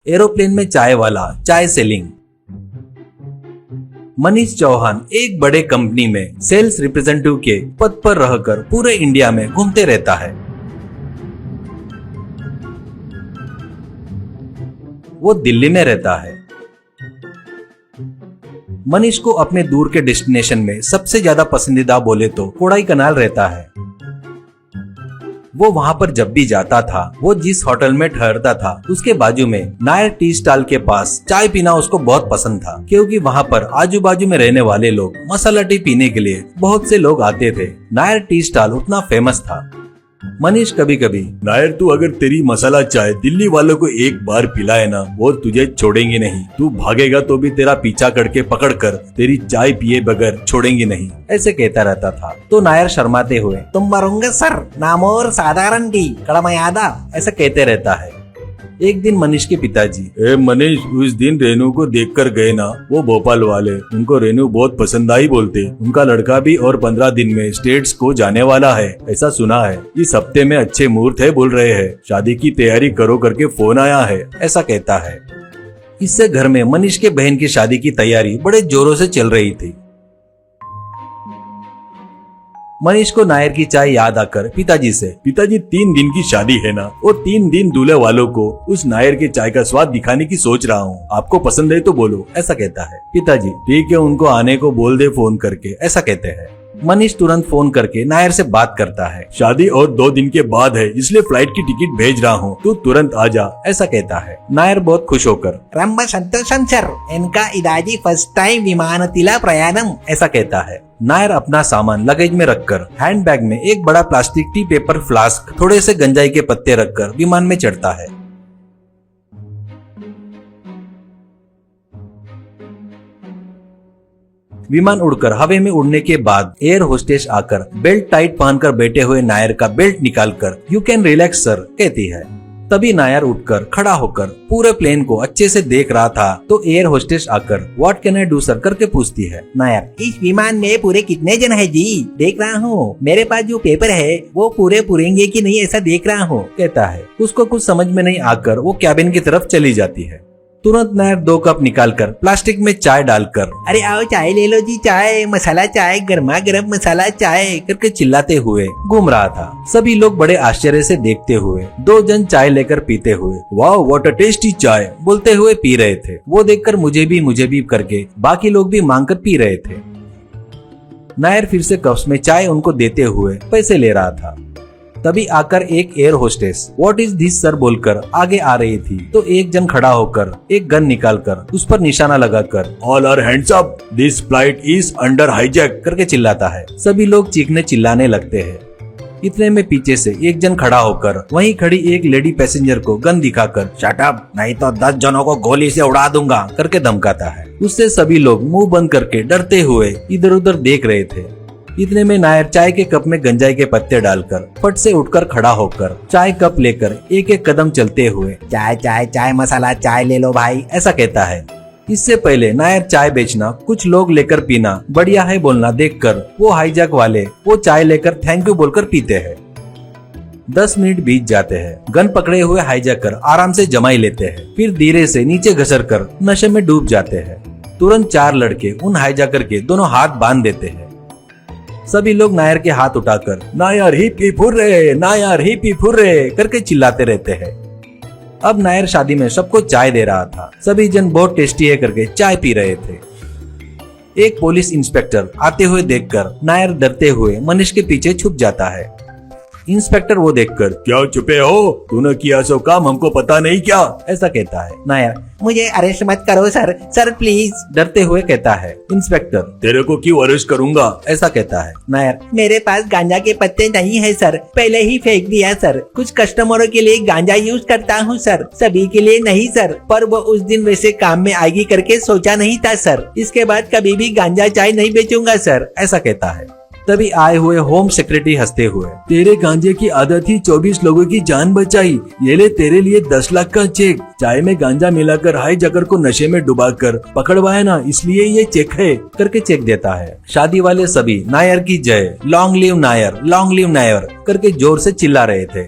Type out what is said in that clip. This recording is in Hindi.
एरोप्लेन में चाय वाला, चाय सेलिंग। मनीष चौहान एक बड़े कंपनी में सेल्स रिप्रेजेंटेटिव के पद पर रहकर पूरे इंडिया में घूमते रहता है। वो दिल्ली में रहता है। मनीष को अपने दूर के डेस्टिनेशन में सबसे ज्यादा पसंदीदा बोले तो कोडाईकनाल रहता है। वो वहाँ पर जब भी जाता था, वो जिस होटल में ठहरता था उसके बाजू में नायर टी स्टॉल के पास चाय पीना उसको बहुत पसंद था, क्योंकि वहाँ पर आजू बाजू में रहने वाले लोग मसाला टी पीने के लिए बहुत से लोग आते थे। नायर टी स्टॉल उतना फेमस था। मनीष कभी कभी, नायर तू अगर तेरी मसाला चाय दिल्ली वालों को एक बार पिलाए ना, वो तुझे छोड़ेंगे नहीं। तू भागेगा तो भी तेरा पीछा करके पकड़ कर तेरी चाय पिए बगैर छोड़ेंगे नहीं, ऐसे कहता रहता था। तो नायर शर्माते हुए, तुम मारूंगा सर, नामोर साधारण टी कड़मयादा, ऐसा कहते रहता है। एक दिन मनीष के पिताजी, मनीष उस दिन रेनू को देखकर गए ना, वो भोपाल वाले, उनको रेनू बहुत पसंद आई बोलते। उनका लड़का भी और 15 दिन में स्टेट्स को जाने वाला है, ऐसा सुना है। इस हफ्ते में अच्छे मुहूर्त है बोल रहे हैं, शादी की तैयारी करो करके फोन आया है, ऐसा कहता है। इससे घर में मनीष के बहन की शादी की तैयारी बड़े जोरों से चल रही थी। मनीष को नायर की चाय याद आकर पिताजी से, पिताजी 3 दिन की शादी है ना, वो 3 दिन दूल्हे वालों को उस नायर के चाय का स्वाद दिखाने की सोच रहा हूँ, आपको पसंद है तो बोलो, ऐसा कहता है। पिताजी, ठीक है, उनको आने को बोल दे फोन करके, ऐसा कहते हैं। मनीष तुरंत फोन करके नायर से बात करता है। शादी और 2 दिन के बाद है, इसलिए फ्लाइट की टिकट भेज रहा हूँ, तू तुरंत आ जा, ऐसा कहता है। नायर बहुत खुश होकर, रंबा संतोषम सर, इनका इदाजी फर्स्ट टाइम विमानतिला प्रयाणम, ऐसा कहता है। नायर अपना सामान लगेज में रखकर हैंडबैग में एक बड़ा प्लास्टिक टी पेपर फ्लास्क, थोड़े से गंजाई के पत्ते रखकर विमान में चढ़ता है। विमान उड़कर हवा में उड़ने के बाद एयर होस्टेस आकर बेल्ट टाइट पहनकर बैठे हुए नायर का बेल्ट निकालकर, यू कैन रिलैक्स सर, कहती है। तभी नायर उठकर खड़ा होकर पूरे प्लेन को अच्छे से देख रहा था, तो एयर होस्टेस आकर what can I do sir करके पूछती है। नायर, इस विमान में पूरे कितने जन है जी, देख रहा हूँ, मेरे पास जो पेपर है वो पूरे पुरेंगे कि नहीं ऐसा देख रहा हूँ, कहता है। उसको कुछ समझ में नहीं आकर वो कैबिन की तरफ चली जाती है। तुरंत नायर 2 कप निकालकर प्लास्टिक में चाय डालकर, अरे आओ चाय ले लो जी, चाय मसाला चाय, गर्मा गर्म मसाला चाय करके चिल्लाते हुए घूम रहा था। सभी लोग बड़े आश्चर्य से देखते हुए 2 जन चाय लेकर पीते हुए, वाह व्हाट अ टेस्टी चाय, बोलते हुए पी रहे थे। वो देखकर मुझे भी करके बाकी लोग भी मांग कर पी रहे थे। नायर फिर से कप्स में चाय उनको देते हुए पैसे ले रहा था। तभी आकर एक air hostess what is this sir बोलकर आगे आ रही थी, तो एक जन खड़ा होकर एक गन निकालकर उस पर निशाना लगाकर, all are hands up, this flight is under hijack करके चिल्लाता है। सभी लोग चीखने चिल्लाने लगते हैं। इतने में पीछे से एक जन खड़ा होकर वहीं खड़ी एक लेडी पैसेंजर को गन दिखाकर, शट अप, नहीं तो 10 जनों को गोली से उड़ा दूंगा करके धमकाता है। उससे सभी लोग मुंह बंद करके डरते हुए इधर उधर देख रहे थे। इतने में नायर चाय के कप में गंजाई के पत्ते डालकर फट से उठकर खड़ा होकर चाय कप लेकर एक एक कदम चलते हुए, चाय चाय चाय मसाला चाय ले लो भाई, ऐसा कहता है। इससे पहले नायर चाय बेचना, कुछ लोग लेकर पीना, बढ़िया है बोलना देखकर वो हाईजैक वाले वो चाय लेकर थैंक यू बोलकर पीते हैं। 10 मिनट बीत जाते हैं। गन पकड़े हुए हाईजैकर आराम से जमाई लेते हैं, फिर धीरे से नीचे घसर कर नशे में डूब जाते हैं। तुरंत 4 लड़के उन हाईजैकर के दोनों हाथ बांध देते हैं। सभी लोग नायर के हाथ उठाकर, Nair hip hip hurray, Nair hip hip hurray करके चिल्लाते रहते हैं। अब नायर शादी में सबको चाय दे रहा था। सभी जन बहुत टेस्टी है करके चाय पी रहे थे। एक पुलिस इंस्पेक्टर आते हुए देखकर नायर डरते हुए मनीष के पीछे छुप जाता है। इंस्पेक्टर वो देखकर, क्या छुपे हो, तूने किया सो काम हमको पता नहीं क्या, ऐसा कहता है। नायर, मुझे अरेस्ट मत करो सर, सर प्लीज, डरते हुए कहता है। इंस्पेक्टर, तेरे को क्यों अरेस्ट करूंगा, ऐसा कहता है। नायर, मेरे पास गांजा के पत्ते नहीं है सर, पहले ही फेंक दिया सर, कुछ कस्टमरों के लिए गांजा यूज करता हूँ सर, सभी के लिए नहीं सर, पर वो उस दिन वैसे काम में आएगी करके सोचा नहीं था सर, इसके बाद कभी भी गांजा चाय नहीं बेचूंगा सर, ऐसा कहता है। तभी आए हुए होम सेक्रेटरी हंसते हुए, तेरे गांजे की आदत ही 24 लोगों की जान बचाई, ये ले तेरे लिए 10 लाख का चेक, चाय में गांजा मिलाकर हाईजैकर को नशे में डुबाकर पकड़वाया ना, इसलिए ये चेक है करके चेक देता है। शादी वाले सभी नायर की जय, लॉन्ग लिव नायर करके जोर से चिल्ला रहे थे।